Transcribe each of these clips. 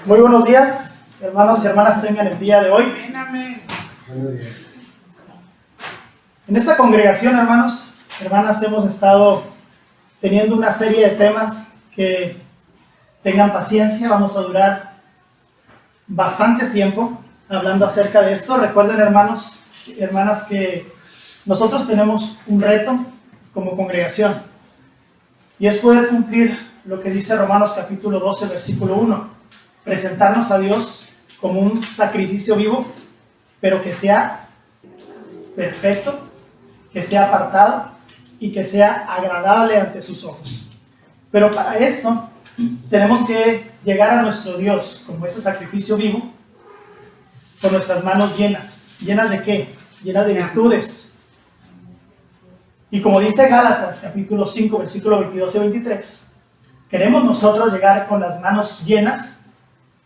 Muy buenos días, hermanos y hermanas, tengan el día de hoy. En esta congregación, hermanos, hermanas, hemos estado teniendo una serie de temas que tengan paciencia. Vamos a durar bastante tiempo hablando acerca de esto. Recuerden, hermanos y hermanas, que nosotros tenemos un reto como congregación y es poder cumplir lo que dice Romanos capítulo 12, versículo 1. Presentarnos a Dios como un sacrificio vivo, pero que sea perfecto, que sea apartado y que sea agradable ante sus ojos. Pero para esto tenemos que llegar a nuestro Dios como ese sacrificio vivo, con nuestras manos llenas. ¿Llenas de qué? Llenas de virtudes. Y como dice Gálatas capítulo 5, versículo 22 y 23, queremos nosotros llegar con las manos llenas,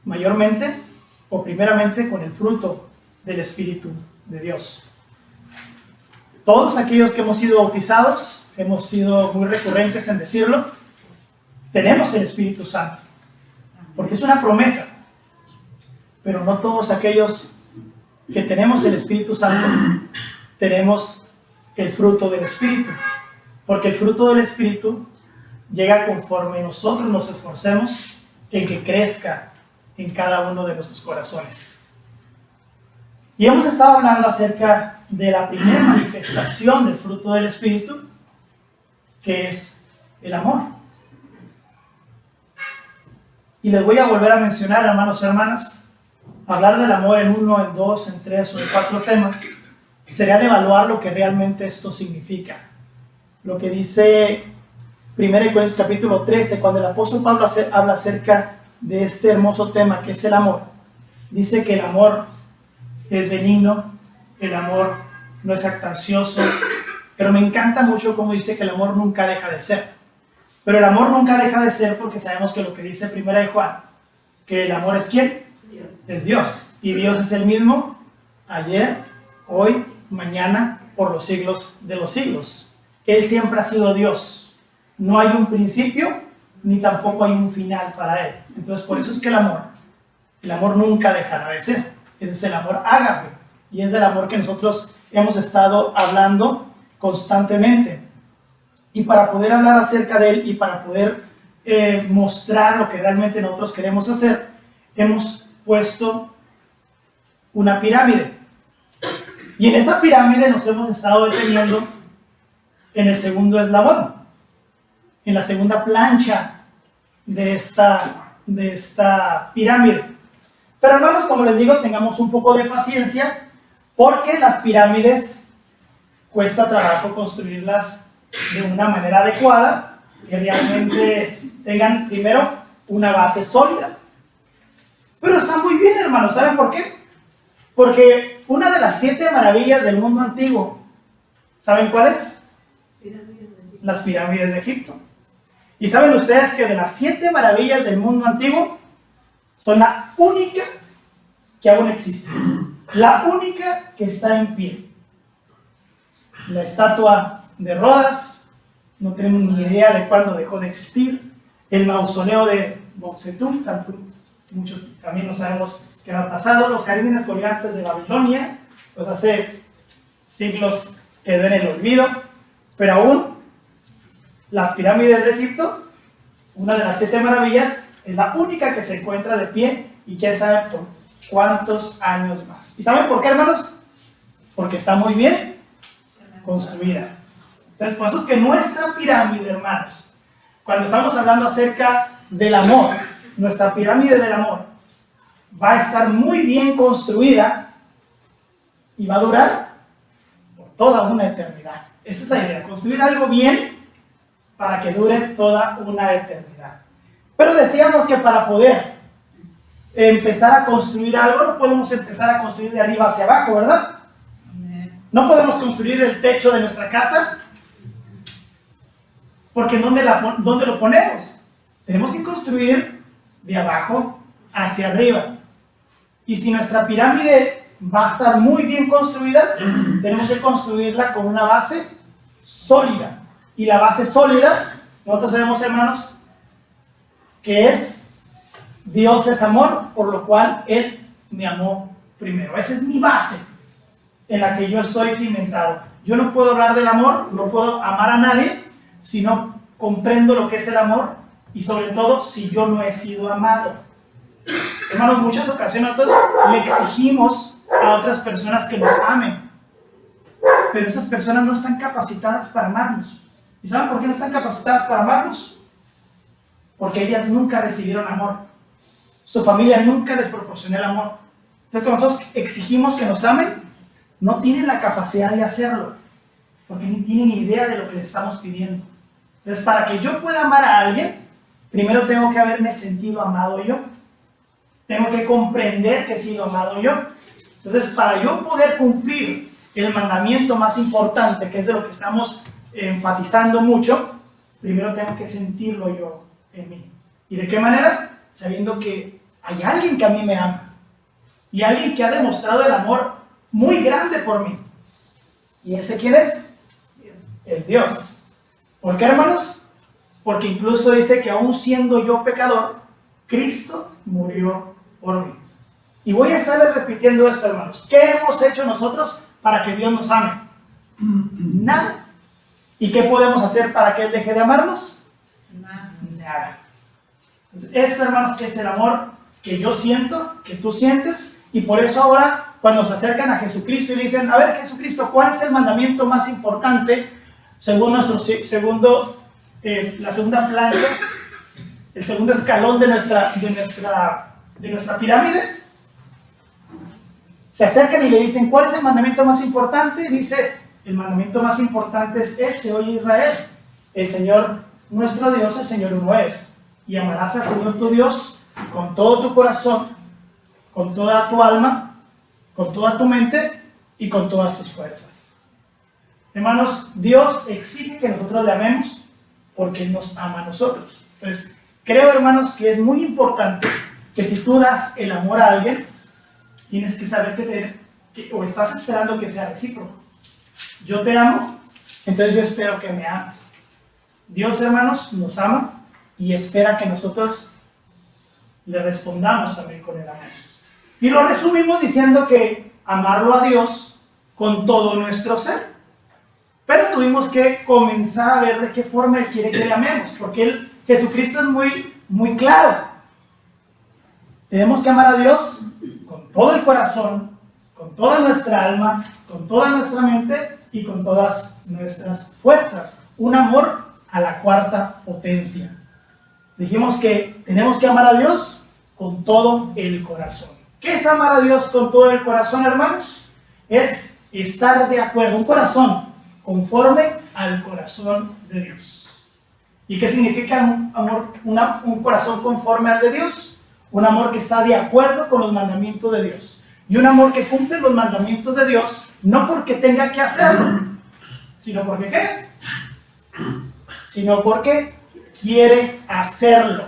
mayormente o primeramente con el fruto del Espíritu de Dios. Todos aquellos que hemos sido bautizados, hemos sido muy recurrentes en decirlo, tenemos el Espíritu Santo, porque es una promesa, pero no todos aquellos que tenemos el Espíritu Santo tenemos el fruto del Espíritu, porque el fruto del Espíritu llega conforme nosotros nos esforcemos en que crezca en cada uno de nuestros corazones. Y hemos estado hablando acerca de la primera manifestación del fruto del Espíritu, que es el amor. Y les voy a volver a mencionar, hermanos y hermanas, hablar del amor en 1, en 2, en 3 o en 4 temas, sería de evaluar lo que realmente esto significa. Lo que dice 1 Corintios capítulo 13, cuando el apóstol Pablo habla acerca de este hermoso tema que es el amor, dice que el amor es benigno, el amor no es jactancioso, pero me encanta mucho cómo dice que el amor nunca deja de ser. Pero el amor nunca deja de ser porque sabemos que lo que dice 1 Juan, que el amor es ¿quién? Dios. Es Dios, y Dios es el mismo ayer, hoy, mañana, por los siglos de los siglos. Él siempre ha sido Dios, no hay un principio ni tampoco hay un final para él. Entonces por eso es que el amor nunca dejará de ser. Ese es el amor ágape, y es el amor que nosotros hemos estado hablando constantemente. Y para poder hablar acerca de él y para poder mostrar lo que realmente nosotros queremos hacer, hemos puesto una pirámide. Y en esa pirámide nos hemos estado deteniendo en el segundo eslabón, en la segunda plancha de esta pirámide. Pero hermanos, como les digo, tengamos un poco de paciencia, porque las pirámides cuesta trabajo construirlas de una manera adecuada, que realmente tengan primero una base sólida. Pero está muy bien, hermanos, ¿saben por qué? Porque una de las 7 maravillas del mundo antiguo, ¿saben cuál es? Las pirámides de Egipto. Y saben ustedes que de las 7 maravillas del mundo antiguo, son la única que aún existe, la única que está en pie. La estatua de Rodas, no tenemos ni idea de cuándo dejó de existir. El mausoleo de Moctezuma, muchos también no sabemos qué ha pasado. Los jardines colgantes de Babilonia, pues hace siglos quedó en el olvido, pero aún las pirámides de Egipto, una de las 7 maravillas, es la única que se encuentra de pie, y quién sabe por cuántos años más. ¿Y saben por qué, hermanos? Porque está muy bien construida. Entonces, por eso es que nuestra pirámide, hermanos, cuando estamos hablando acerca del amor, nuestra pirámide del amor va a estar muy bien construida y va a durar por toda una eternidad. Esa es la idea, construir algo bien para que dure toda una eternidad. Pero decíamos que para poder empezar a construir algo, no podemos empezar a construir de arriba hacia abajo, ¿verdad? No podemos construir el techo de nuestra casa, porque ¿dónde lo ponemos? Tenemos que construir de abajo hacia arriba. Y si nuestra pirámide va a estar muy bien construida, tenemos que construirla con una base sólida. Y la base sólida, nosotros sabemos, hermanos, que es Dios es amor, por lo cual Él me amó primero. Esa es mi base en la que yo estoy cimentado. Yo no puedo hablar del amor, no puedo amar a nadie si no comprendo lo que es el amor y sobre todo si yo no he sido amado. Hermanos, muchas ocasiones nosotros le exigimos a otras personas que nos amen, pero esas personas no están capacitadas para amarnos. ¿Y saben por qué no están capacitadas para amarnos? Porque ellas nunca recibieron amor. Su familia nunca les proporcionó el amor. Entonces, cuando nosotros exigimos que nos amen, no tienen la capacidad de hacerlo, porque ni tienen idea de lo que les estamos pidiendo. Entonces, para que yo pueda amar a alguien, primero tengo que haberme sentido amado yo. Tengo que comprender que he sido amado yo. Entonces, para yo poder cumplir el mandamiento más importante, que es de lo que estamos enfatizando mucho, primero tengo que sentirlo yo en mí. ¿Y de qué manera? Sabiendo que hay alguien que a mí me ama. Y alguien que ha demostrado el amor muy grande por mí. ¿Y ese quién es? Es Dios. ¿Por qué, hermanos? Porque incluso dice que aún siendo yo pecador, Cristo murió por mí. Y voy a estarles repitiendo esto, hermanos. ¿Qué hemos hecho nosotros para que Dios nos ame? Nada. ¿Y qué podemos hacer para que Él deje de amarnos? Nada. Entonces, esto, hermanos, que es el amor que yo siento, que tú sientes, y por eso ahora, cuando se acercan a Jesucristo y le dicen, a ver, Jesucristo, ¿cuál es el mandamiento más importante según nuestro la segunda plancha, el segundo escalón de nuestra pirámide? Se acercan y le dicen, ¿cuál es el mandamiento más importante? Y dice, el mandamiento más importante es este, oye Israel, el Señor nuestro Dios, el Señor uno es, y amarás al Señor tu Dios con todo tu corazón, con toda tu alma, con toda tu mente y con todas tus fuerzas. Hermanos, Dios exige que nosotros le amemos porque Él nos ama a nosotros. Entonces, creo, hermanos, que es muy importante que si tú das el amor a alguien, tienes que saber o estás esperando que sea recíproco. Yo te amo, entonces yo espero que me ames. Dios, hermanos, nos ama y espera que nosotros le respondamos también con el amor. Y lo resumimos diciendo que amarlo a Dios con todo nuestro ser. Pero tuvimos que comenzar a ver de qué forma Él quiere que le amemos, porque Jesucristo es muy claro. Tenemos que amar a Dios con todo el corazón, con toda nuestra alma, con toda nuestra mente y con todas nuestras fuerzas. Un amor a la cuarta potencia. Dijimos que tenemos que amar a Dios con todo el corazón. ¿Qué es amar a Dios con todo el corazón, hermanos? Es estar de acuerdo, un corazón conforme al corazón de Dios. ¿Y qué significa un corazón conforme al de Dios? Un amor que está de acuerdo con los mandamientos de Dios. Y un amor que cumple los mandamientos de Dios, no porque tenga que hacerlo, sino porque ¿qué? Sino porque quiere hacerlo.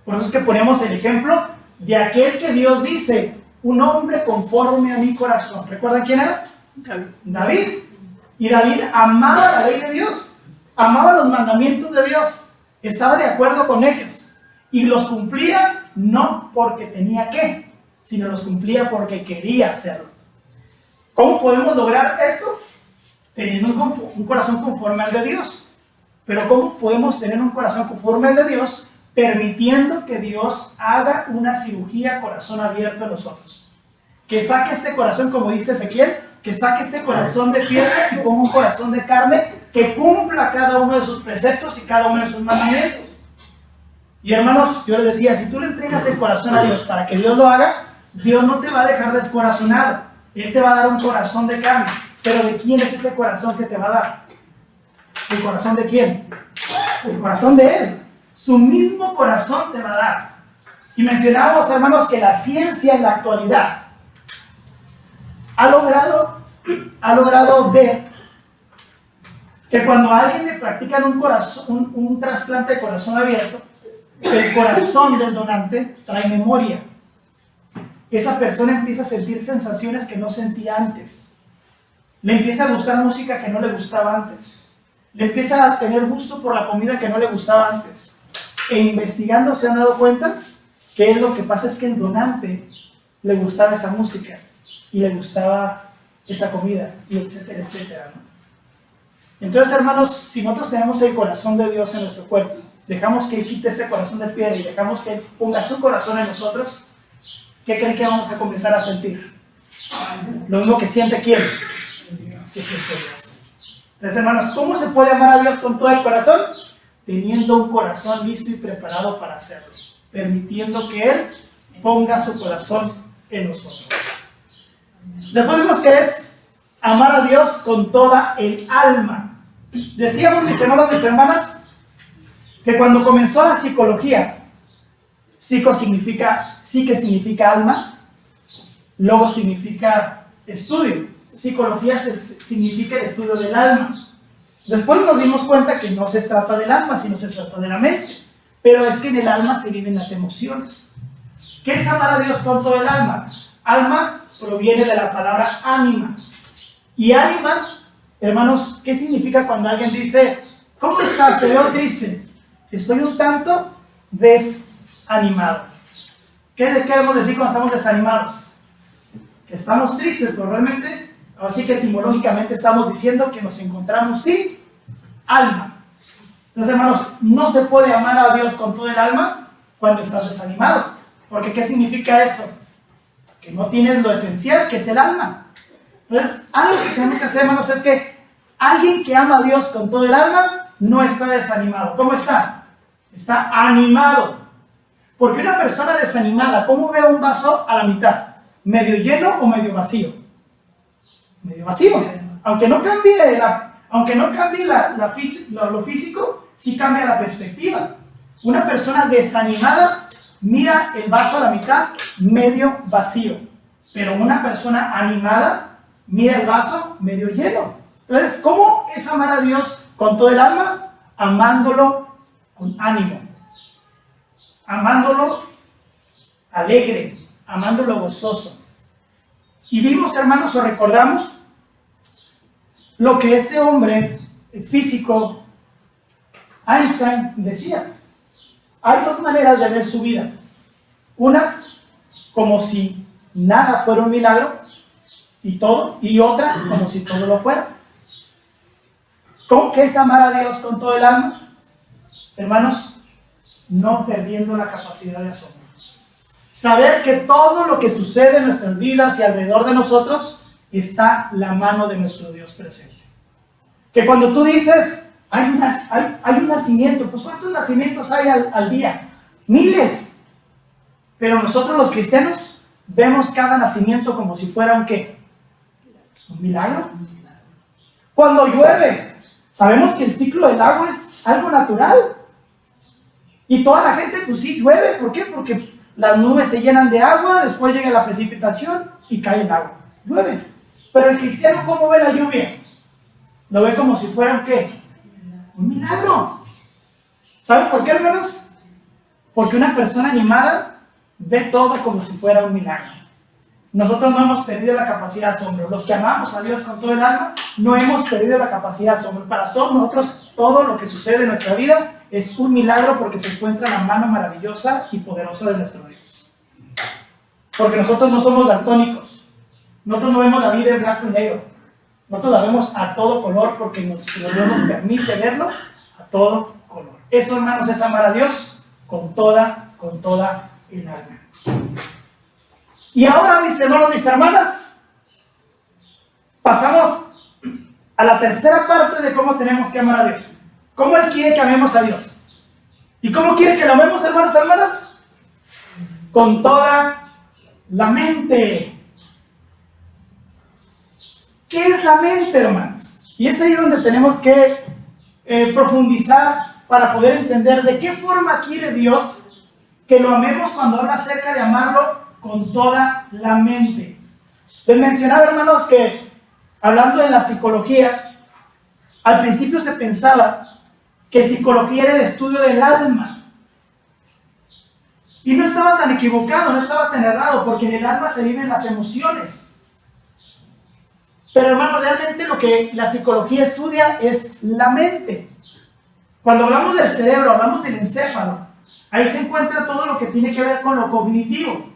Por eso es que ponemos el ejemplo de aquel que Dios dice, un hombre conforme a mi corazón. ¿Recuerdan quién era? David. Y David amaba la ley de Dios, amaba los mandamientos de Dios, estaba de acuerdo con ellos y los cumplía no porque tenía que, sino los cumplía porque quería hacerlo. ¿Cómo podemos lograr esto? Teniendo un corazón conforme al de Dios. Pero ¿cómo podemos tener un corazón conforme al de Dios? Permitiendo que Dios haga una cirugía corazón abierto en nosotros. Que saque este corazón, como dice Ezequiel, que saque este corazón de piedra y ponga un corazón de carne que cumpla cada uno de sus preceptos y cada uno de sus mandamientos. Y hermanos, yo les decía, si tú le entregas el corazón a Dios para que Dios lo haga, Dios no te va a dejar descorazonado. Él te va a dar un corazón de carne. Pero ¿de quién es ese corazón que te va a dar? ¿El corazón de quién? El corazón de Él. Su mismo corazón te va a dar. Y mencionábamos, hermanos, que la ciencia en la actualidad ha logrado ver que cuando a alguien le practican un trasplante de corazón abierto, el corazón del donante trae memoria. Esa persona empieza a sentir sensaciones que no sentía antes. Le empieza a gustar música que no le gustaba antes. Le empieza a tener gusto por la comida que no le gustaba antes. E investigando se han dado cuenta ¿Qué es lo que pasa? Es que el donante le gustaba esa música y le gustaba esa comida, y etcétera, etcétera, ¿no? Entonces, hermanos, si nosotros tenemos el corazón de Dios en nuestro cuerpo, dejamos que Él quite este corazón de piedra y dejamos que Él ponga su corazón en nosotros, ¿qué creen que vamos a comenzar a sentir? Lo mismo que siente ¿quién? Que siente Dios. Entonces, hermanos, ¿cómo se puede amar a Dios con todo el corazón? Teniendo un corazón listo y preparado para hacerlo, permitiendo que Él ponga su corazón en nosotros. Después vimos que es amar a Dios con toda el alma. Decíamos, mis hermanos, mis hermanas, que cuando comenzó la psicología, psico significa, psique significa alma, logo significa estudio, psicología significa el estudio del alma. Después nos dimos cuenta que no se trata del alma, sino se trata de la mente, pero es que en el alma se viven las emociones. ¿Qué es amar a Dios con todo el alma? Alma proviene de la palabra ánima. Y ánima, hermanos, ¿qué significa cuando alguien dice, ¿cómo estás? Te veo triste. Estoy un tanto desanimado. ¿Qué queremos decir cuando estamos desanimados? Que estamos tristes, pero realmente, así que etimológicamente estamos diciendo que nos encontramos sin alma. Entonces, hermanos, no se puede amar a Dios con todo el alma cuando estás desanimado. Porque ¿qué significa eso? Que no tienes lo esencial, que es el alma. Entonces, algo que tenemos que hacer, hermanos, es que alguien que ama a Dios con todo el alma no está desanimado. ¿Cómo está? Está animado. Porque una persona desanimada, ¿cómo ve un vaso a la mitad? ¿Medio lleno o medio vacío? Medio vacío. Aunque no cambie lo físico, sí cambia la perspectiva. Una persona desanimada mira el vaso a la mitad, medio vacío. Pero una persona animada mira el vaso medio lleno. Entonces, ¿cómo es amar a Dios con todo el alma? Amándolo con ánimo, amándolo alegre, amándolo gozoso. Y vimos, hermanos, o recordamos lo que este hombre físico, Einstein, decía. Hay dos maneras de ver su vida. Una, como si nada fuera un milagro y todo, y otra, como si todo lo fuera. ¿Cómo que es amar a Dios con todo el alma? Hermanos, no perdiendo la capacidad de asombro. Saber que todo lo que sucede en nuestras vidas y alrededor de nosotros está la mano de nuestro Dios presente. Que cuando tú dices, hay un nacimiento, pues ¿cuántos nacimientos hay al día? Miles. Pero nosotros los cristianos vemos cada nacimiento como si fuera un ¿qué? ¿Un milagro? Cuando llueve, sabemos que el ciclo del agua es algo natural. Y toda la gente, pues sí, llueve. ¿Por qué? Porque las nubes se llenan de agua, después llega la precipitación y cae el agua. Llueve. Pero el cristiano, ¿cómo ve la lluvia? Lo ve como si fuera un ¿qué? Un milagro. ¿Saben por qué, hermanos? Porque una persona animada ve todo como si fuera un milagro. Nosotros no hemos perdido la capacidad de asombro. Los que amamos a Dios con todo el alma, no hemos perdido la capacidad de asombro. Para todos nosotros, todo lo que sucede en nuestra vida es un milagro porque se encuentra en la mano maravillosa y poderosa de nuestro Dios. Porque nosotros no somos daltónicos. Nosotros no vemos la vida en blanco y negro. Nosotros la vemos a todo color porque nuestro Dios nos permite verlo a todo color. Eso, hermanos, es amar a Dios con toda el alma. Y ahora, mis hermanos, mis hermanas, pasamos a la tercera parte de cómo tenemos que amar a Dios. ¿Cómo Él quiere que amemos a Dios? ¿Y cómo quiere que lo amemos, hermanos, hermanas? Con toda la mente. ¿Qué es la mente, hermanos? Y es ahí donde tenemos que profundizar para poder entender de qué forma quiere Dios que lo amemos cuando habla acerca de amarlo con toda la mente. Les mencionaba, hermanos, que hablando de la psicología, al principio se pensaba que psicología era el estudio del alma. Y no estaba tan equivocado, no estaba tan errado, porque en el alma se viven las emociones. Pero, hermano, realmente lo que la psicología estudia es la mente. Cuando hablamos del cerebro, hablamos del encéfalo. Ahí se encuentra todo lo que tiene que ver con lo cognitivo.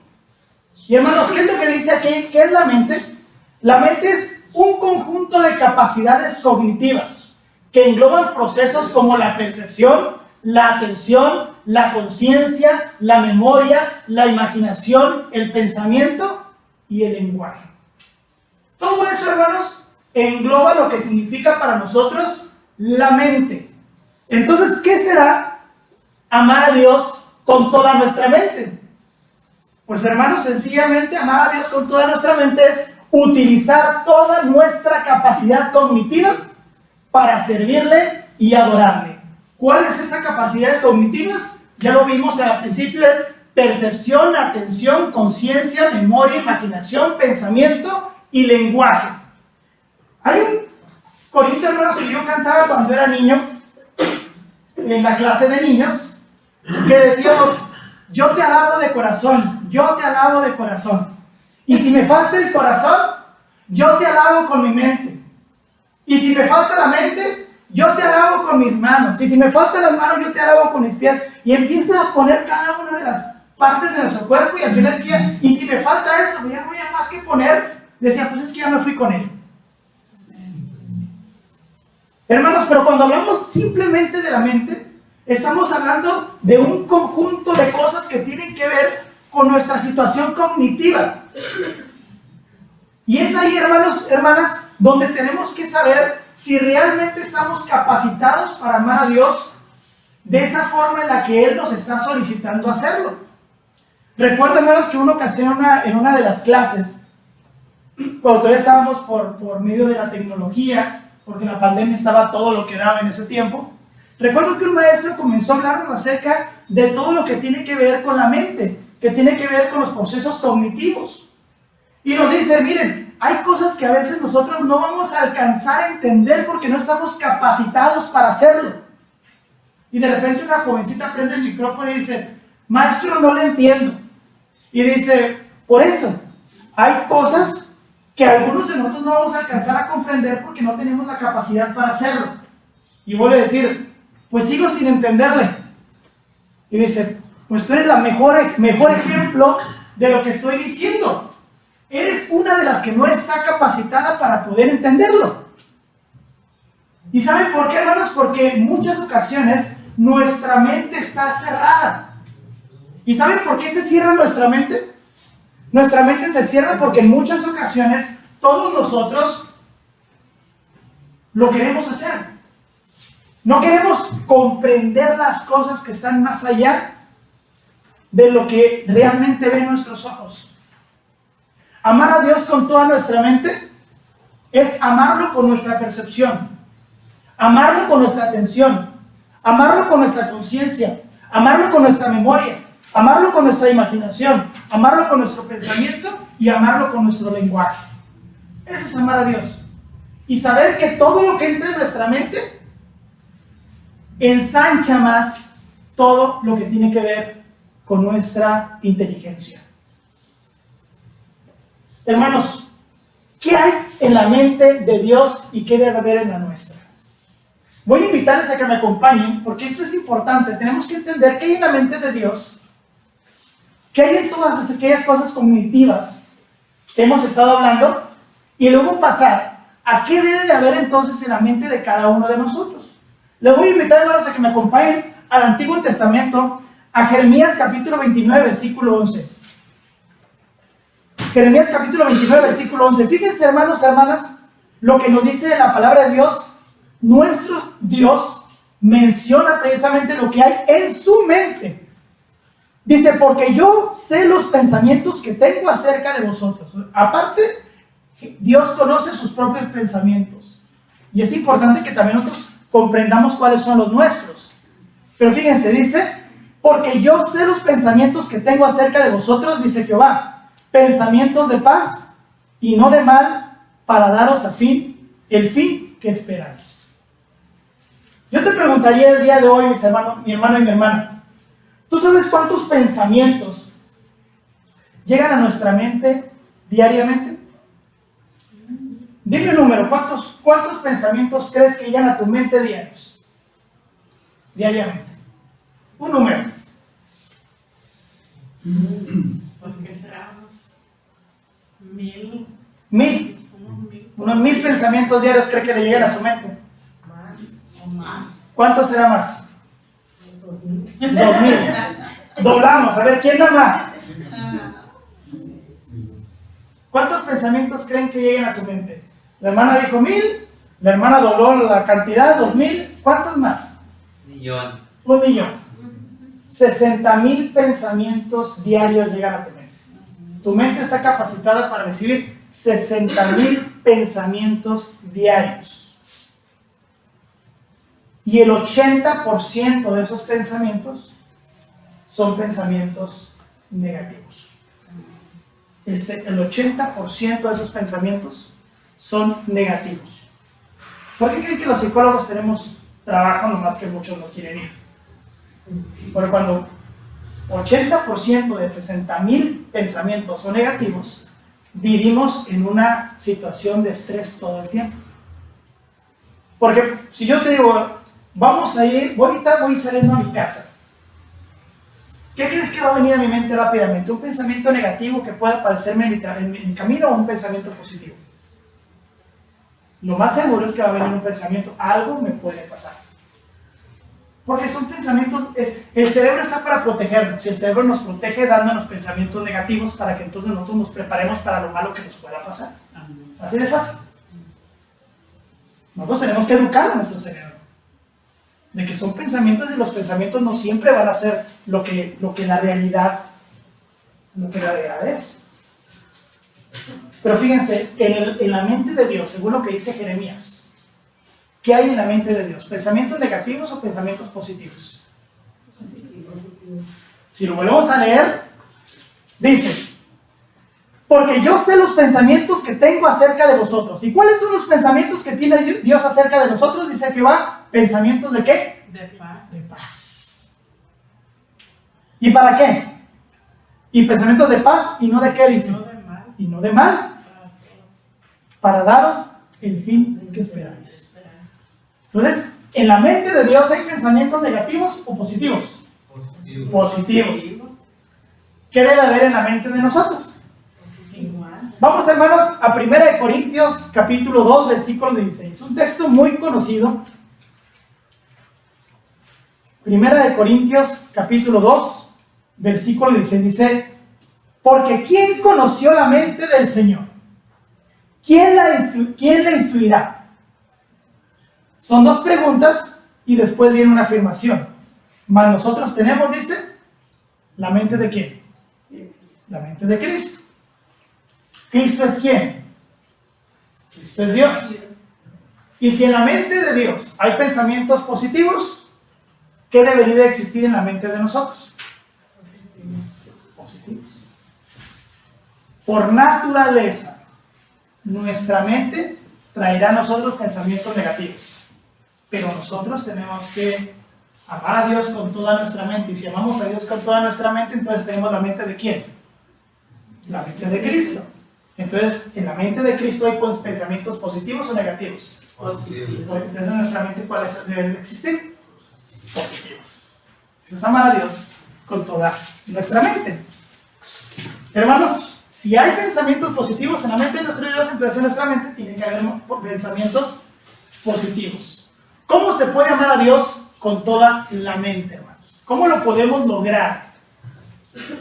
Y hermanos, ¿qué es lo que dice aquí? ¿Qué es la mente? La mente es un conjunto de capacidades cognitivas que engloban procesos como la percepción, la atención, la conciencia, la memoria, la imaginación, el pensamiento y el lenguaje. Todo eso, hermanos, engloba lo que significa para nosotros la mente. Entonces, ¿qué será amar a Dios con toda nuestra mente? Pues, hermanos, sencillamente amar a Dios con toda nuestra mente es utilizar toda nuestra capacidad cognitiva para servirle y adorarle. ¿Cuáles son esas capacidades cognitivas? Ya lo vimos al principio, es percepción, atención, conciencia, memoria, imaginación, pensamiento y lenguaje. Hay un corito, hermanos, que yo cantaba cuando era niño, en la clase de niños, que decíamos: yo te alabo de corazón, yo te alabo de corazón. Y si me falta el corazón, yo te alabo con mi mente. Y si me falta la mente, yo te alabo con mis manos. Y si me faltan las manos, yo te alabo con mis pies. Y empieza a poner cada una de las partes de nuestro cuerpo. Y al final decía: y si me falta esto, ya no había más que poner. Decía: pues es que ya me fui con él. Hermanos, pero cuando hablamos simplemente de la mente, estamos hablando de un conjunto de cosas que tienen que ver con nuestra situación cognitiva. Y es ahí, hermanos, hermanas, donde tenemos que saber si realmente estamos capacitados para amar a Dios de esa forma en la que Él nos está solicitando hacerlo. Recuerdo, hermanos, que una ocasión en una de las clases, cuando todavía estábamos por medio de la tecnología, porque la pandemia estaba todo lo que daba en ese tiempo, recuerdo que un maestro comenzó a hablarnos acerca de todo lo que tiene que ver con la mente, que tiene que ver con los procesos cognitivos. Y nos dice: miren, hay cosas que a veces nosotros no vamos a alcanzar a entender porque no estamos capacitados para hacerlo. Y de repente una jovencita prende el micrófono y dice: maestro, no le entiendo. Y dice: por eso, hay cosas que algunos de nosotros no vamos a alcanzar a comprender porque no tenemos la capacidad para hacerlo. Y vuelve a decir: pues sigo sin entenderle. Y dice: pues tú eres la mejor ejemplo de lo que estoy diciendo. Eres una de las que no está capacitada para poder entenderlo. ¿Y saben por qué, hermanos? Porque en muchas ocasiones nuestra mente está cerrada. ¿Y saben por qué se cierra nuestra mente? Nuestra mente se cierra porque en muchas ocasiones todos nosotros lo queremos hacer. No queremos comprender las cosas que están más allá de lo que realmente ven nuestros ojos. Amar a Dios con toda nuestra mente es amarlo con nuestra percepción, amarlo con nuestra atención, amarlo con nuestra conciencia, amarlo con nuestra memoria, amarlo con nuestra imaginación, amarlo con nuestro pensamiento y amarlo con nuestro lenguaje. Eso es amar a Dios. Y saber que todo lo que entra en nuestra mente ensancha más todo lo que tiene que ver con nuestra inteligencia. Hermanos, ¿qué hay en la mente de Dios y qué debe haber en la nuestra? Voy a invitarles a que me acompañen porque esto es importante. Tenemos que entender qué hay en la mente de Dios, qué hay en todas aquellas cosas cognitivas que hemos estado hablando y luego pasar a qué debe de haber entonces en la mente de cada uno de nosotros. Les voy a invitar, hermanos, a que me acompañen al Antiguo Testamento, a Jeremías capítulo 29, versículo 11. Jeremías capítulo 29, versículo 11. Fíjense, hermanos, hermanas, lo que nos dice la palabra de Dios. Nuestro Dios menciona precisamente lo que hay en su mente. Dice: porque yo sé los pensamientos que tengo acerca de vosotros. Aparte, Dios conoce sus propios pensamientos. Y es importante que también nosotros comprendamos cuáles son los nuestros. Pero fíjense, dice: porque yo sé los pensamientos que tengo acerca de vosotros, dice Jehová, pensamientos de paz y no de mal, para daros el fin que esperáis. Yo te preguntaría el día de hoy, mi hermano y mi hermana, ¿tú sabes cuántos pensamientos llegan a nuestra mente diariamente? Dime un número, ¿cuántos pensamientos crees que llegan a tu mente diariamente? Un número. ¿Por qué seramos 1000? 1000. Unos 1000 pensamientos diarios cree que le llegan a su mente. Más o más. ¿Cuánto será más? 2000. 2000. Doblamos. A ver, ¿quién da más? ¿Cuántos pensamientos creen que lleguen a su mente? La hermana dijo 1000. La hermana dobló la cantidad, 2000. ¿Cuántos más? 1.000.000. 1.000.000. 60,000 pensamientos diarios llegan a tu mente. Tu mente está capacitada para recibir 60,000 pensamientos diarios. Y el 80% de esos pensamientos son pensamientos negativos. El 80% de esos pensamientos son negativos. ¿Por qué creen que los psicólogos tenemos trabajo nomás que muchos no quieren ir? Porque cuando 80% de 60,000 pensamientos son negativos, vivimos en una situación de estrés todo el tiempo. Porque si yo te digo, vamos a ir, ahorita voy saliendo a mi casa, ¿qué crees que va a venir a mi mente rápidamente? ¿Un pensamiento negativo que pueda aparecerme en mi camino o un pensamiento positivo? Lo más seguro es que va a venir un pensamiento, algo me puede pasar. Porque son pensamientos, el cerebro está para protegernos, y el cerebro nos protege dándonos pensamientos negativos para que entonces nosotros nos preparemos para lo malo que nos pueda pasar. Así de fácil. Nosotros tenemos que educar a nuestro cerebro de que son pensamientos, y los pensamientos no siempre van a ser lo que la realidad es. Pero fíjense, en la mente de Dios, según lo que dice Jeremías, ¿qué hay en la mente de Dios? ¿Pensamientos negativos o pensamientos positivos? Si lo volvemos a leer, dice: porque yo sé los pensamientos que tengo acerca de vosotros. ¿Y cuáles son los pensamientos que tiene Dios acerca de nosotros? Dice que va, ¿pensamientos de qué? De paz. De paz. ¿Y para qué? Y pensamientos de paz, ¿y no de qué dice? No de mal. Y no de mal, Para todos. para daros el fin que esperáis. Entonces, en la mente de Dios hay pensamientos negativos o positivos. Positivos. ¿Qué debe haber en la mente de nosotros? Igual. Vamos, hermanos, a 1 Corintios capítulo 2, versículo 16. Un texto muy conocido. 1 Corintios capítulo 2, versículo 16 dice: porque ¿quién conoció la mente del Señor? ¿Quién la instruirá? Son dos preguntas y después viene una afirmación. Mas nosotros tenemos, dice, ¿la mente de quién? La mente de Cristo. ¿Cristo es quién? Cristo es Dios. Y si en la mente de Dios hay pensamientos positivos, ¿qué debería de existir en la mente de nosotros? Positivos. Por naturaleza, nuestra mente traerá a nosotros pensamientos negativos. Pero nosotros tenemos que amar a Dios con toda nuestra mente. Y si amamos a Dios con toda nuestra mente, entonces tenemos la mente de ¿quién? La mente de Cristo. Entonces, en la mente de Cristo hay pensamientos positivos o negativos. Positivo. Entonces, en nuestra mente, ¿cuáles deben existir? Positivos. Eso es amar a Dios con toda nuestra mente. Hermanos, si hay pensamientos positivos en la mente de nuestro Dios, entonces en nuestra mente tiene que haber pensamientos positivos. ¿Cómo se puede amar a Dios con toda la mente, hermanos? ¿Cómo lo podemos lograr?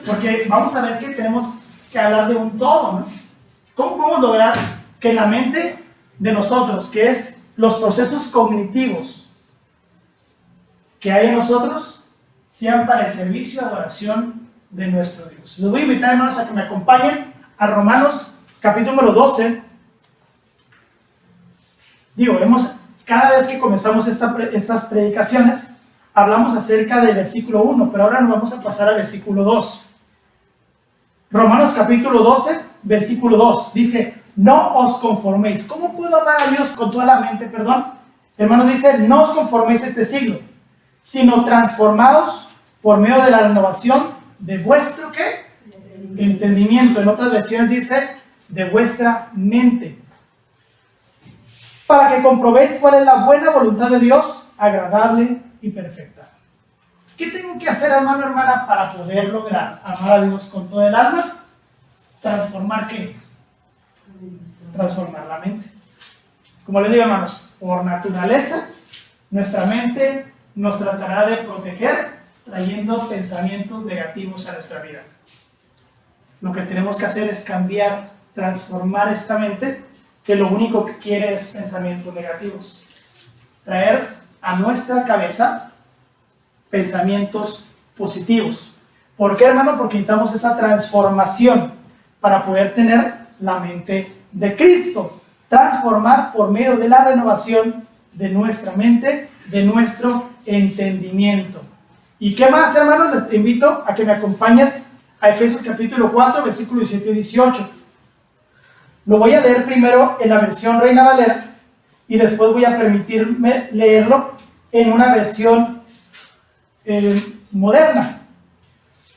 Porque vamos a ver que tenemos que hablar de un todo, ¿no? ¿Cómo podemos lograr que en la mente de nosotros, que es los procesos cognitivos que hay en nosotros, sean para el servicio y adoración de nuestro Dios? Les voy a invitar, hermanos, a que me acompañen a Romanos capítulo número 12. Cada vez que comenzamos estas predicaciones, hablamos acerca del versículo 1, pero ahora nos vamos a pasar al versículo 2. Romanos capítulo 12, versículo 2, dice: no os conforméis. ¿Cómo puedo amar a Dios con toda la mente? Hermanos, dice: no os conforméis a este siglo, sino transformaos por medio de la renovación de vuestro, ¿qué? Entendimiento. En otras versiones dice: de vuestra mente, para que comprobéis cuál es la buena voluntad de Dios, agradable y perfecta. ¿Qué tengo que hacer, hermano, hermana, para poder lograr amar a Dios con todo el alma? ¿Transformar qué? Transformar la mente. Como les digo, hermanos, por naturaleza, nuestra mente nos tratará de proteger trayendo pensamientos negativos a nuestra vida. Lo que tenemos que hacer es cambiar, transformar esta mente, que lo único que quiere es pensamientos negativos. Traer a nuestra cabeza pensamientos positivos. ¿Por qué, hermano? Porque necesitamos esa transformación para poder tener la mente de Cristo. Transformar por medio de la renovación de nuestra mente, de nuestro entendimiento. ¿Y qué más, hermanos? Les invito a que me acompañes a Efesios capítulo 4, versículos 17 y 18. Lo voy a leer primero en la versión Reina Valera y después voy a permitirme leerlo en una versión moderna.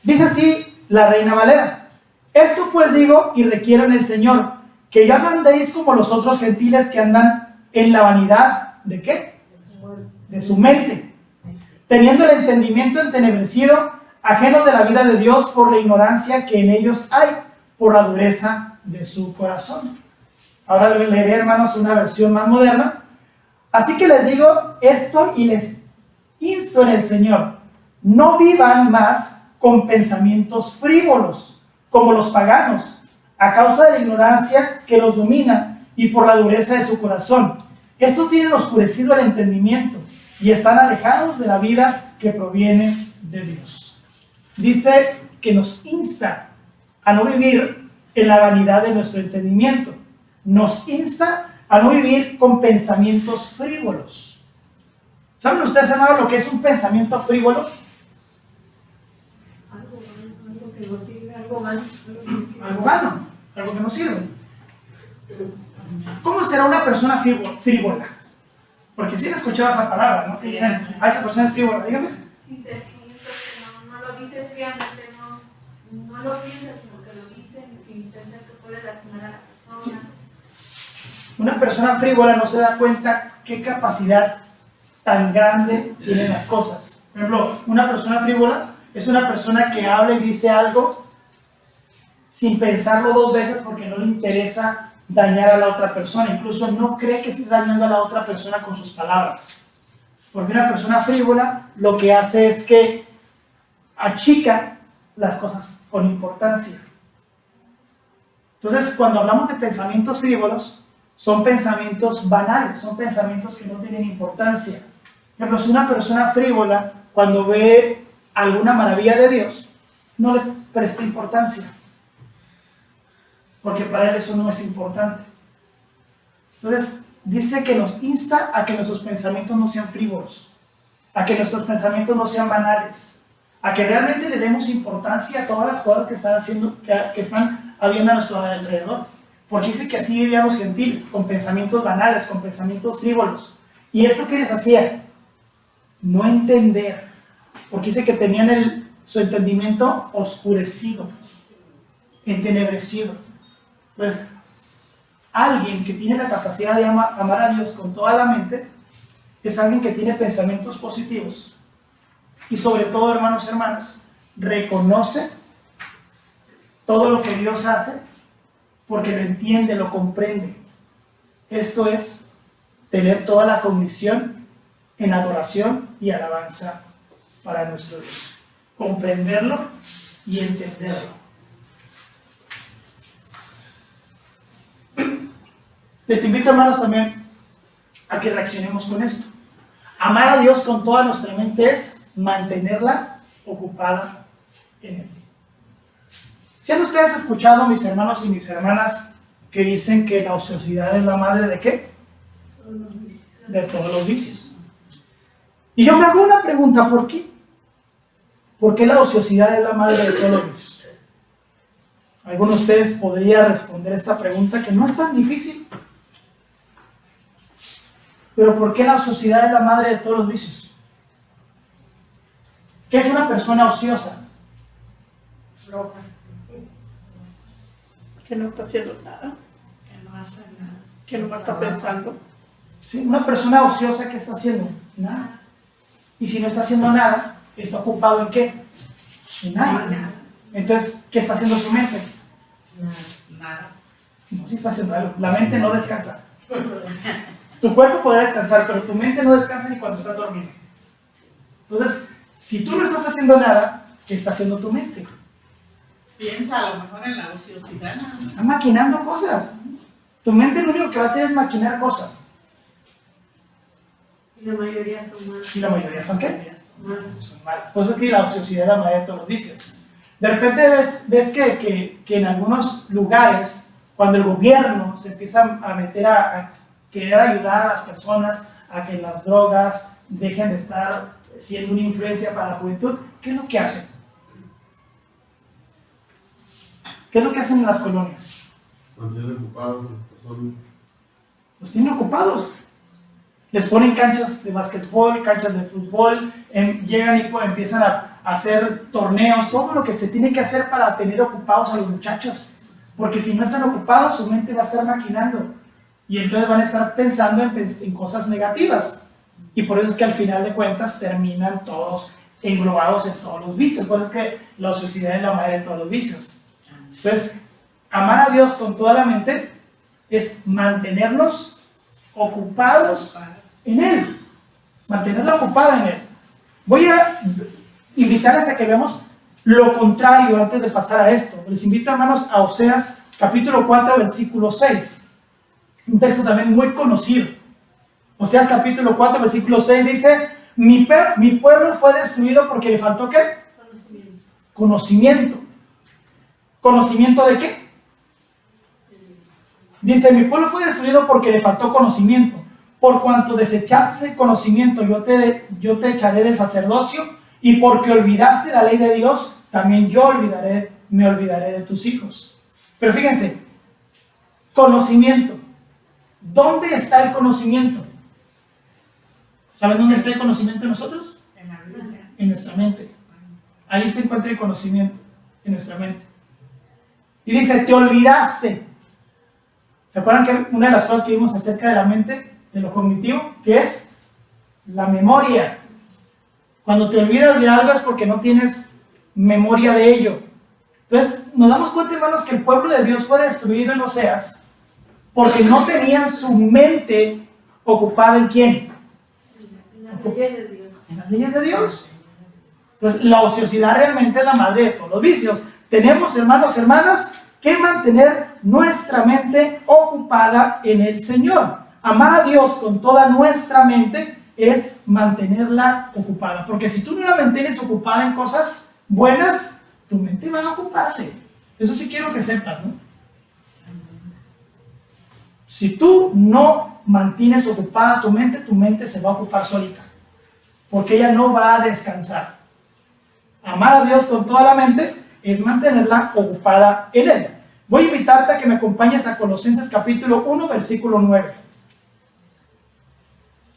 Dice así la Reina Valera: esto pues digo y requiero en el Señor, que ya no andéis como los otros gentiles que andan en la vanidad, ¿de qué? De su mente, teniendo el entendimiento entenebrecido, ajenos de la vida de Dios por la ignorancia que en ellos hay, por la dureza de su corazón. Ahora leeré, hermanos, una versión más moderna. Así que les digo esto y les insto en el Señor: no vivan más con pensamientos frívolos, como los paganos, a causa de la ignorancia que los domina y por la dureza de su corazón. Estos tienen oscurecido el entendimiento y están alejados de la vida que proviene de Dios. Dice que nos insta a no vivir en la vanidad de nuestro entendimiento. Nos insta a no vivir con pensamientos frívolos. ¿Saben ustedes, hermanos, lo que es un pensamiento frívolo? Algo que no sirve, algo malo. Algo vano, algo que no sirve. ¿Cómo será una persona frívola? Porque sí he escuchado esa palabra, ¿no? Que dicen, esa persona es frívola, dígame. Sin sentimientos, que no lo dices fríamente, no lo piensas, sino que lo dices sin pensar que puede lastimar a la persona. Una persona frívola no se da cuenta qué capacidad tan grande tienen las cosas. Por ejemplo, una persona frívola es una persona que habla y dice algo sin pensarlo dos veces porque no le interesa dañar a la otra persona. Incluso no cree que esté dañando a la otra persona con sus palabras. Porque una persona frívola lo que hace es que achica las cosas con importancia. Entonces, cuando hablamos de pensamientos frívolos, son pensamientos banales, son pensamientos que no tienen importancia. Por ejemplo, si una persona frívola, cuando ve alguna maravilla de Dios, no le presta importancia, porque para él eso no es importante. Entonces, dice que nos insta a que nuestros pensamientos no sean frívolos, a que nuestros pensamientos no sean banales, a que realmente le demos importancia a todas las cosas que están haciendo, que están habiendo a nuestro alrededor. Porque dice que así vivían los gentiles, con pensamientos banales, con pensamientos frívolos. ¿Y esto qué les hacía? No entender. Porque dice que tenían su entendimiento oscurecido, entenebrecido. Pues alguien que tiene la capacidad de amar a Dios con toda la mente es alguien que tiene pensamientos positivos. Y sobre todo, hermanos y hermanas, reconoce todo lo que Dios hace porque lo entiende, lo comprende. Esto es tener toda la cognición en adoración y alabanza para nuestro Dios. Comprenderlo y entenderlo. Les invito, hermanos, también a que reaccionemos con esto. Amar a Dios con toda nuestra mente es mantenerla ocupada en Él. ¿Si han ustedes escuchado, mis hermanos y mis hermanas, que dicen que la ociosidad es la madre de qué? De todos los vicios. Y yo me hago una pregunta, ¿por qué? ¿Por qué la ociosidad es la madre de todos los vicios? ¿Alguno de ustedes podría responder esta pregunta, que no es tan difícil? Pero ¿por qué la ociosidad es la madre de todos los vicios? ¿Qué es una persona ociosa? Floja, Que no está haciendo nada, que no hace nada. que no está pensando. ¿Sí? Una persona ociosa, ¿qué está haciendo? Nada. Y si no está haciendo nada, ¿Está ocupado en qué? En nada. Entonces, ¿qué está haciendo su mente? Nada. No, sí está haciendo algo. La mente no descansa. Tu cuerpo podrá descansar, pero tu mente no descansa ni cuando estás dormido. Entonces, si tú no estás haciendo nada, ¿qué está haciendo tu mente? Piensa a lo mejor en la ociosidad. Está maquinando cosas. Tu mente lo único que va a hacer es maquinar cosas. Y la mayoría son malos. ¿Y la mayoría son qué? Malos. Son malas. Por eso que la ociosidad es la madre de todos los vicios. De repente ves que en algunos lugares, cuando el gobierno se empieza a meter a querer ayudar a las personas a que las drogas dejen de estar siendo una influencia para la juventud, ¿qué es lo que hacen? ¿Qué es lo que hacen en las colonias? Mantienen ocupados a las personas. Los tienen ocupados. Les ponen canchas de básquetbol, canchas de fútbol, llegan y empiezan a hacer torneos, todo lo que se tiene que hacer para tener ocupados a los muchachos. Porque si no están ocupados, su mente va a estar maquinando. Y entonces van a estar pensando en cosas negativas. Y por eso es que al final de cuentas terminan todos englobados en todos los vicios. Por eso es que la ociosidad es la madre de todos los vicios. Entonces, amar a Dios con toda la mente es mantenernos ocupados en Él. Mantenerla ocupada en Él. Voy a invitarles a que veamos lo contrario antes de pasar a esto. Les invito, hermanos, a Oseas capítulo 4, versículo 6. Un texto también muy conocido. Oseas capítulo 4, versículo 6 dice: mi pueblo fue destruido porque le faltó ¿qué? Conocimiento. ¿Conocimiento de qué? Dice: mi pueblo fue destruido porque le faltó conocimiento. Por cuanto desechaste conocimiento, yo te echaré del sacerdocio, y porque olvidaste la ley de Dios, también yo me olvidaré de tus hijos. Pero fíjense, conocimiento. ¿Dónde está el conocimiento? ¿Saben dónde está el conocimiento de nosotros? En la Biblia. En nuestra mente. Ahí se encuentra el conocimiento, en nuestra mente. Y dice: te olvidaste. ¿Se acuerdan que una de las cosas que vimos acerca de la mente, de lo cognitivo, que es la memoria? Cuando te olvidas de algo es porque no tienes memoria de ello. Entonces, nos damos cuenta, hermanos, que el pueblo de Dios fue destruido en Oseas porque no tenían su mente ocupada ¿en quién? En las leyes de Dios. En las leyes de Dios. Entonces, la ociosidad realmente es la madre de todos los vicios. Tenemos, hermanos, hermanas, que mantener nuestra mente ocupada en el Señor. Amar a Dios con toda nuestra mente es mantenerla ocupada. Porque si tú no la mantienes ocupada en cosas buenas, tu mente va a ocuparse. Eso sí quiero que sepas, ¿no? Si tú no mantienes ocupada tu mente se va a ocupar solita. Porque ella no va a descansar. Amar a Dios con toda la mente es mantenerla ocupada en Él. Voy a invitarte a que me acompañes a Colosenses capítulo 1, versículo 9.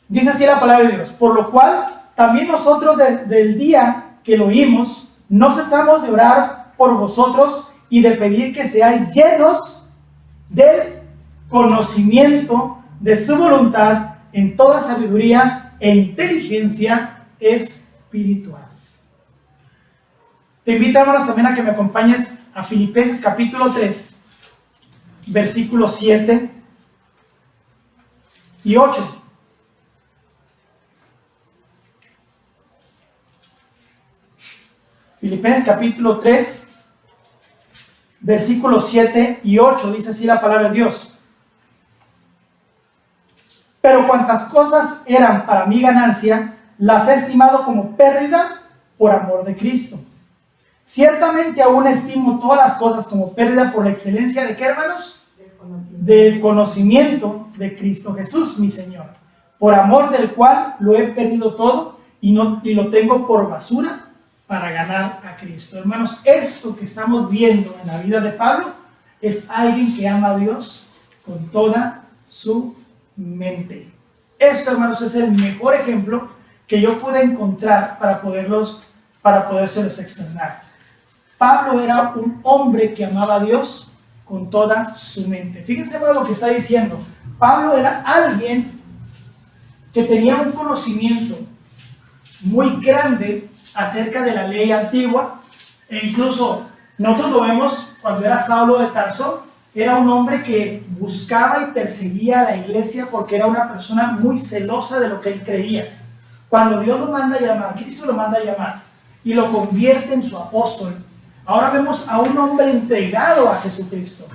Dice así la palabra de Dios: por lo cual también nosotros del día que lo oímos, no cesamos de orar por vosotros y de pedir que seáis llenos del conocimiento de su voluntad en toda sabiduría e inteligencia espiritual. Te invito, hermanos, también a que me acompañes a Filipenses capítulo 3, versículos 7 y 8. Filipenses capítulo 3, versículos 7 y 8, dice así la palabra de Dios: pero cuantas cosas eran para mi ganancia, las he estimado como pérdida por amor de Cristo. Ciertamente aún estimo todas las cosas como pérdida por la excelencia de ¿qué, hermanos? Del conocimiento de Cristo Jesús, mi Señor, por amor del cual lo he perdido todo y lo tengo por basura para ganar a Cristo. Hermanos, esto que estamos viendo en la vida de Pablo es alguien que ama a Dios con toda su mente. Esto, hermanos, es el mejor ejemplo que yo pude encontrar para podérselos externar. Pablo era un hombre que amaba a Dios con toda su mente. Fíjense, hermanos, lo que está diciendo. Pablo era alguien que tenía un conocimiento muy grande acerca de la ley antigua, e incluso nosotros lo vemos cuando era Saulo de Tarso. Era un hombre que buscaba y perseguía a la iglesia porque era una persona muy celosa de lo que él creía. Cuando Dios lo manda a llamar, Cristo lo manda a llamar y lo convierte en su apóstol, ahora vemos a un hombre entregado a Jesucristo.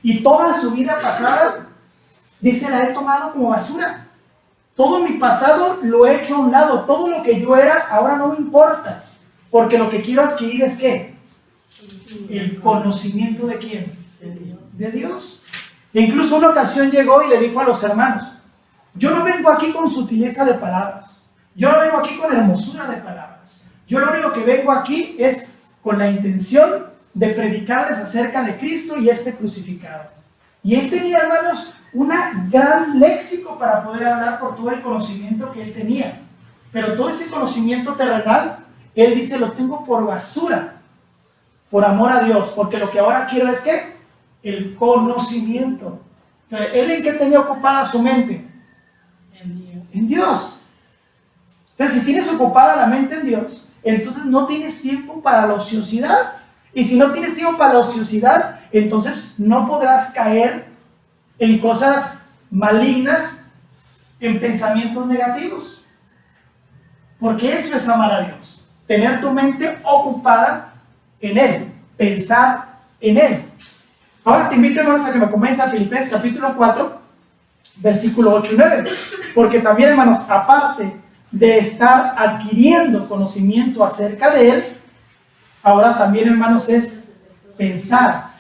Y toda su vida pasada, dice, la he tomado como basura. Todo mi pasado lo he hecho a un lado. Todo lo que yo era ahora no me importa. Porque lo que quiero adquirir es ¿qué? El conocimiento de ¿quién? De Dios. E incluso una ocasión llegó y le dijo a los hermanos: yo no vengo aquí con sutileza de palabras. Yo no vengo aquí con hermosura de palabras. Yo lo único que vengo aquí es con la intención de predicarles acerca de Cristo y este crucificado. Y él tenía, hermanos, una gran léxico para poder hablar por todo el conocimiento que él tenía. Pero todo ese conocimiento terrenal, él dice, lo tengo por basura, por amor a Dios, porque lo que ahora quiero es ¿qué? El conocimiento. Entonces, ¿él en qué tenía ocupada su mente? En Dios. Entonces, si tienes ocupada la mente en Dios, entonces no tienes tiempo para la ociosidad. Y si no tienes tiempo para la ociosidad, entonces no podrás caer en cosas malignas, en pensamientos negativos. Porque eso es amar a Dios. Tener tu mente ocupada en Él. Pensar en Él. Ahora te invito, hermanos, a que me acompañes a Filipenses capítulo 4, versículo 8 y 9. Porque también, hermanos, aparte de estar adquiriendo conocimiento acerca de Él, ahora también, hermanos, es pensar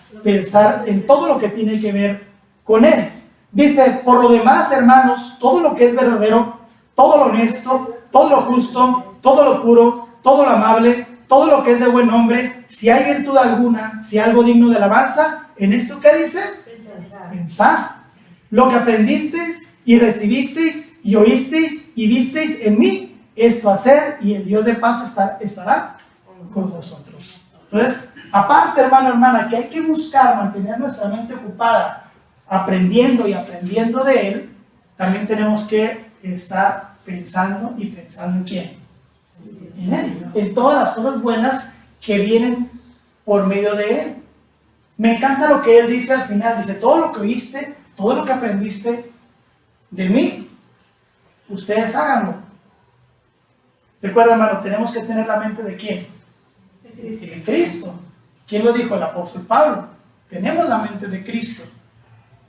en todo lo que tiene que ver con Él. Dice, por lo demás, hermanos, todo lo que es verdadero, todo lo honesto, todo lo justo, todo lo puro, todo lo amable, todo lo que es de buen nombre, si hay virtud alguna, si hay algo digno de alabanza, ¿en esto qué dice? Pensar. Lo que aprendisteis y recibisteis y oísteis y visteis en mí, esto hacer, y el Dios de paz estará con vosotros. Entonces, aparte, hermano, hermana, que hay que buscar mantener nuestra mente ocupada aprendiendo y aprendiendo de Él, también tenemos que estar pensando y pensando en ¿quién? En Él, en todas las cosas buenas que vienen por medio de Él. Me encanta lo que Él dice al final, dice, todo lo que oíste, todo lo que aprendiste de mí, ustedes háganlo. Recuerda, hermano, tenemos que tener la mente de ¿quién? De Cristo. ¿Quién lo dijo? El apóstol Pablo. Tenemos la mente de Cristo.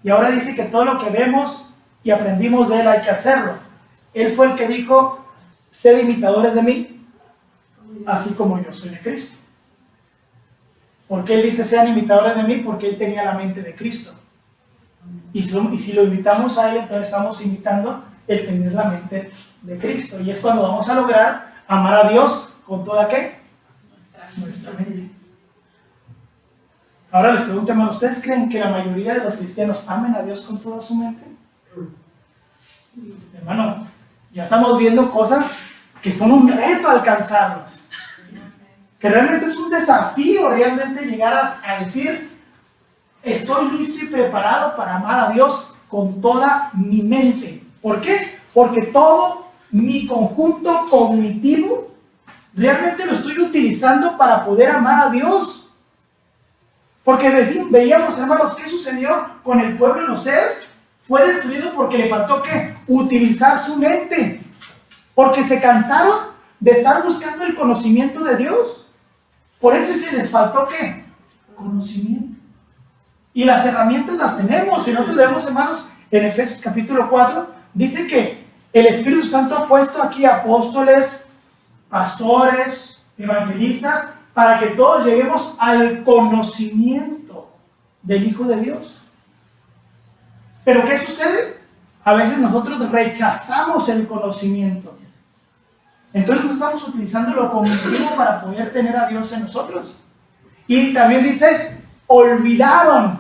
Y ahora dice que todo lo que vemos y aprendimos de Él hay que hacerlo. Él fue el que dijo, sed imitadores de mí, así como yo soy de Cristo. ¿Por qué Él dice sean imitadores de mí? Porque Él tenía la mente de Cristo. Y si lo imitamos a Él, entonces estamos imitando el tener la mente de Cristo. Y es cuando vamos a lograr amar a Dios con toda ¿qué? Nuestra mente. Ahora les pregunto, hermano, ¿ustedes creen que la mayoría de los cristianos amen a Dios con toda su mente? Hermano, ya estamos viendo cosas que son un reto alcanzarlos. Que realmente es un desafío realmente llegar a decir, estoy listo y preparado para amar a Dios con toda mi mente. ¿Por qué? Porque todo mi conjunto cognitivo realmente lo estoy utilizando para poder amar a Dios. Porque veíamos, hermanos, ¿qué sucedió con el pueblo en Oseas? Fue destruido porque le faltó ¿qué? Utilizar su mente. Porque se cansaron de estar buscando el conocimiento de Dios. Por eso se les faltó ¿qué? Conocimiento. Y las herramientas las tenemos. Si nosotros leemos, hermanos, en Efesios capítulo 4, dice que el Espíritu Santo ha puesto aquí apóstoles, pastores, evangelistas, para que todos lleguemos al conocimiento del Hijo de Dios. ¿Pero qué sucede? A veces nosotros rechazamos el conocimiento. Entonces no estamos utilizando lo cognitivo para poder tener a Dios en nosotros. Y también dice, olvidaron.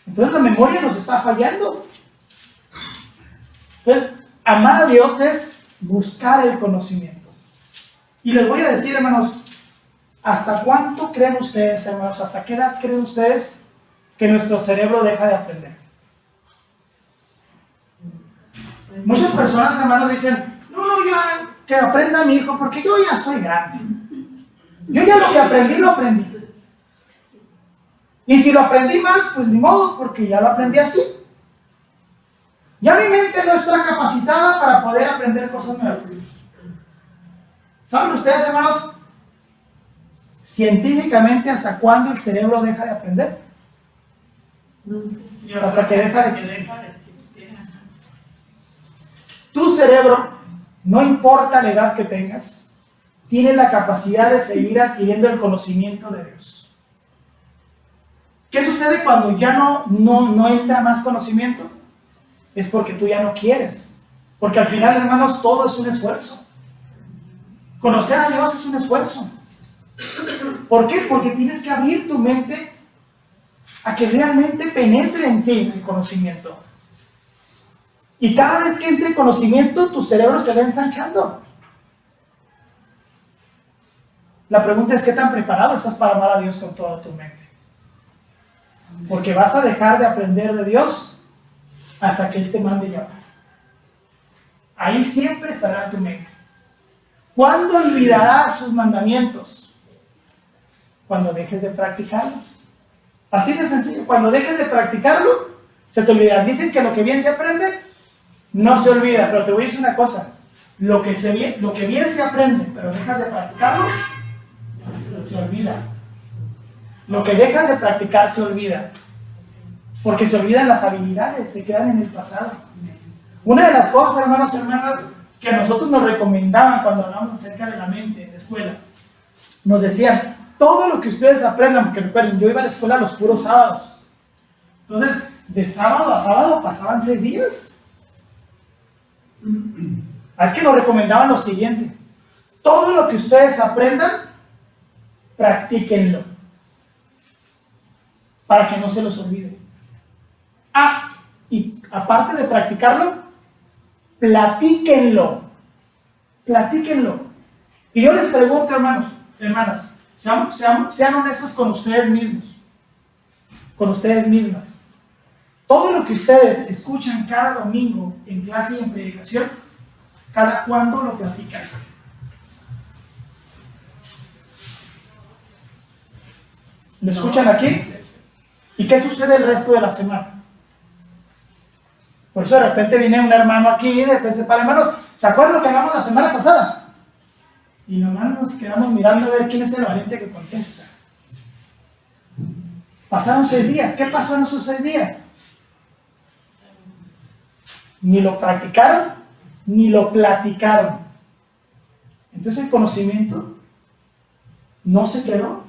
Entonces la memoria nos está fallando. Entonces, amar a Dios es buscar el conocimiento. Y les voy a decir, hermanos, ¿hasta cuánto creen ustedes, hermanos? ¿Hasta qué edad creen ustedes que nuestro cerebro deja de aprender? Muchas personas, hermanos, dicen, no, ya que aprenda mi hijo, porque yo ya estoy grande. Yo ya lo que aprendí, lo aprendí. Y si lo aprendí mal, pues ni modo, porque ya lo aprendí así. Ya mi mente no está capacitada para poder aprender cosas nuevas. ¿Saben ustedes, hermanos, científicamente hasta cuándo el cerebro deja de aprender? Hasta que deja de existir. Tu cerebro, no importa la edad que tengas, tiene la capacidad de seguir adquiriendo el conocimiento de Dios. ¿Qué sucede cuando ya no entra más conocimiento? Es porque tú ya no quieres. Porque al final, hermanos, todo es un esfuerzo. Conocer a Dios es un esfuerzo. ¿Por qué? Porque tienes que abrir tu mente a que realmente penetre en ti el conocimiento. Y cada vez que entre conocimiento, tu cerebro se va ensanchando. La pregunta es, ¿qué tan preparado estás para amar a Dios con toda tu mente? Porque vas a dejar de aprender de Dios hasta que Él te mande llamar. Ahí siempre estará tu mente. ¿Cuándo olvidarás sus mandamientos? Cuando dejes de practicarlos. Así de sencillo. Cuando dejes de practicarlo, se te olvidará. Dicen que lo que bien se aprende, no se olvida. Pero te voy a decir una cosa. Lo que bien se aprende, pero dejas de practicarlo, se olvida. Lo que dejas de practicar se olvida. Porque se olvidan las habilidades, se quedan en el pasado. Una de las cosas, hermanos y hermanas, que a nosotros nos recomendaban cuando hablamos acerca de la mente en la escuela, nos decían, todo lo que ustedes aprendan, porque recuerden, yo iba a la escuela los puros sábados. Entonces, de sábado a sábado pasaban 6 días. Es que nos recomendaban lo siguiente, todo lo que ustedes aprendan, practíquenlo, para que no se los olvide. Y aparte de practicarlo, platíquenlo. Y yo les pregunto, hermanos, hermanas, sean honestos con ustedes mismos, con ustedes mismas. Todo lo que ustedes escuchan cada domingo en clase y en predicación, ¿cada cuándo lo platican? ¿Lo escuchan aquí? ¿Y qué sucede el resto de la semana? Por eso de repente viene un hermano aquí y de repente se para, hermanos, ¿se acuerdan lo que hablamos la semana pasada? Y nomás nos quedamos mirando a ver quién es el valiente que contesta. Pasaron 6 días. ¿Qué pasó en esos 6 días? Ni lo practicaron, ni lo platicaron. Entonces el conocimiento no se quedó.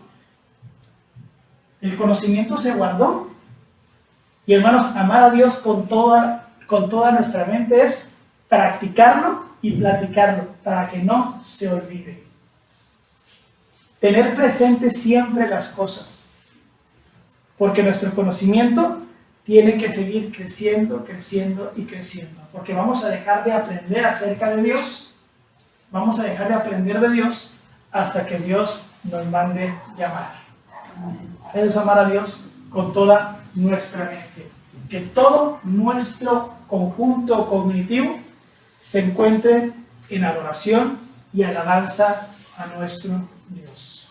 El conocimiento se guardó. Y hermanos, amar a Dios con toda nuestra mente es practicarlo y platicarlo para que no se olvide. Tener presente siempre las cosas. Porque nuestro conocimiento tiene que seguir creciendo y creciendo. Porque vamos a dejar de aprender acerca de Dios. Vamos a dejar de aprender de Dios hasta que Dios nos mande llamar. Eso es amar a Dios con toda nuestra mente. Que todo nuestro conjunto cognitivo se encuentre en adoración y alabanza a nuestro Dios.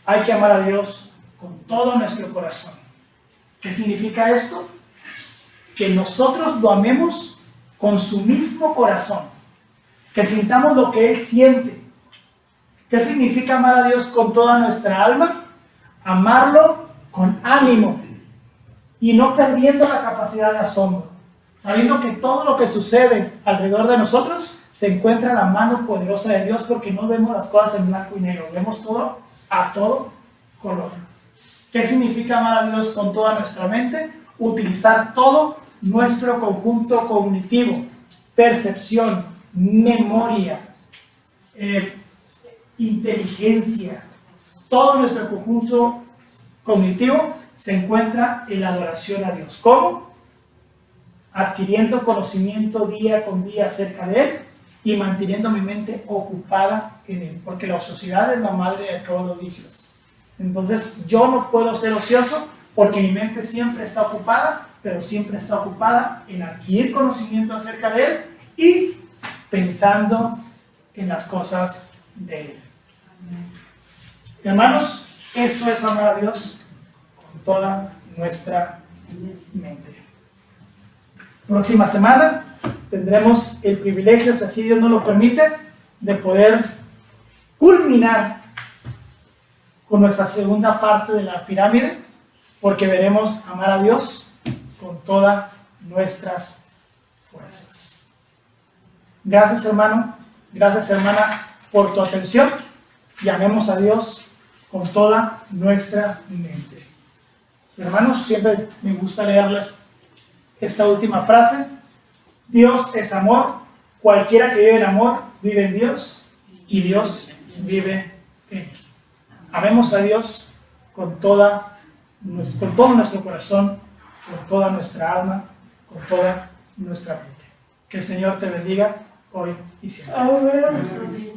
Hay que amar a Dios con todo nuestro corazón. ¿Qué significa esto? Que nosotros lo amemos con su mismo corazón. Que sintamos lo que Él siente. ¿Qué significa amar a Dios con toda nuestra alma? Amarlo con ánimo y no perdiendo la capacidad de asombro, sabiendo que todo lo que sucede alrededor de nosotros se encuentra en la mano poderosa de Dios, porque no vemos las cosas en blanco y negro, vemos todo a todo color. ¿Qué significa amar a Dios con toda nuestra mente? Utilizar todo nuestro conjunto cognitivo, percepción, memoria, inteligencia, todo nuestro conjunto cognitivo se encuentra en la adoración a Dios. ¿Cómo? Adquiriendo conocimiento día con día acerca de Él y manteniendo mi mente ocupada en Él, porque la ociosidad es la madre de todos los vicios. Entonces yo no puedo ser ocioso porque mi mente siempre está ocupada, pero siempre está ocupada en adquirir conocimiento acerca de Él y pensando en las cosas de Él. Hermanos, esto es amar a Dios con toda nuestra mente. Próxima semana tendremos el privilegio, si así Dios nos lo permite, de poder culminar con nuestra segunda parte de la pirámide, porque veremos amar a Dios con todas nuestras fuerzas. Gracias, hermano, gracias, hermana, por tu atención, y amemos a Dios con toda nuestra mente. Hermanos, siempre me gusta leerles esta última frase: Dios es amor, cualquiera que vive en amor vive en Dios y Dios vive en él. Amemos a Dios con todo nuestro corazón, con toda nuestra alma, con toda nuestra mente. Que el Señor te bendiga hoy y siempre. Amén.